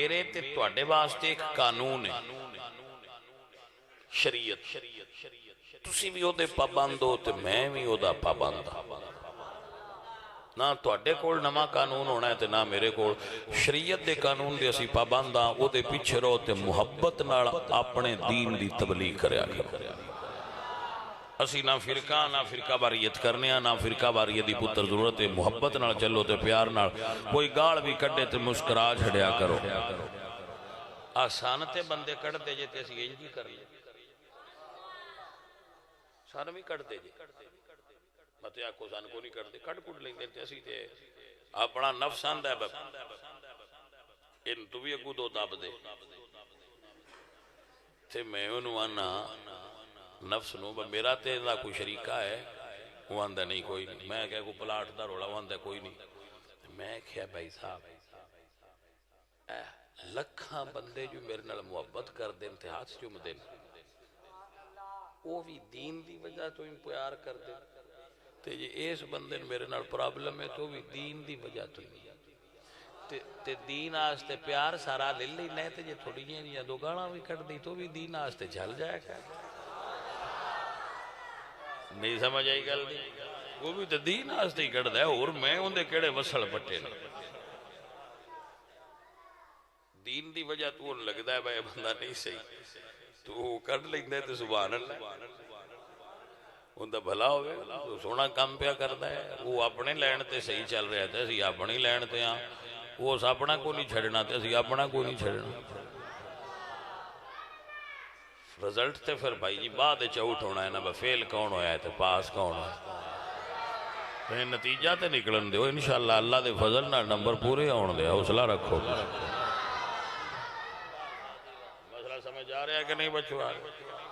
میرے تے تواڈے واسطے ایک قانون ہے شریعت تسی بھی او دے پابند ہو تے میں بھی او دا پابند ہاں نہ تواڈے کول نواں قانون ہونا ہے تے نہ میرے کول شریعت دے قانون دے اسی پابند ہاں او دے پیچھے رہو تے محبت نال اپنے دین دی تبلیغ کریا کرو اسی نہ فرقہ واریت کرنے نہ فرقہ واریت دی پتر ضرورت ہے محبت نال چلو تے پیار نال کوئی گال بھی کڈے تے مسکرا چھڑیا کرو آسان تے بندے کٹ دے جے تے اسی انج ہی کر لیں سان بھی کٹ دے جے متے آکو سان کو نہیں کٹ دے کٹ کٹ لیں تے اسی تے اپنا نفس آندا ہے ان تو بھی اگو دو دب دے تے میں انہوں آنا نفس نو میرا تے دا کوئی شریکہ ہے وہ آندہ نہیں کوئی نہیں میں کہا کوئی پلاٹ دا روڑا وہ آندہ کوئی نہیں میں کہا بھائی صاحب لکھاں بندے جو میرے نال محبت کر دیں تے ہاتھ چوم دیں وہ بھی دین دی وجہ تو ان پیار کر دیں تے یہ اس بندے میرے نال پرابلم ہے تو بھی دین دی وجہ تو نہیں تے دین آستے پیار سارا لے لی نہیں تے یہ تھوڑی جی دو گاڑاں بھی کٹ دی تو بھی دین آستے جھل جائے گا نہیں سمجھ آئی گل دی وہ بھی تے دین آستے ہی کٹ دے اور میں ان دے کیڑے وصل پٹے نا دین دی وجہ تو ان لگتا ہے بھائی بندہ نہیں صحیح تو کٹ لیں دے تے سبحان اللہ ان دا بھلا ہوئے تو سونا کام پیا کرتا ہے وہ اپنے لین تے صحیح چل رہا تھے اسی اپنی لین تے ہاں وہ اپنا کو نہیں چھڑنا تے اسی اپنا کو نہیں چھڑنا رزلٹ تے پھر بھائی جی بعد چوٹ ہونا ہے نا فیل کون ہویا ہے تے پاس کون ہویا ہے نتیجہ تے نکلن دے انشاءاللہ اللہ دے فضل نہ نمبر پورے ہون دے حوصلہ رکھو مسئلہ سمجھ آ رہا ہے کہ نہیں بچو آ رہا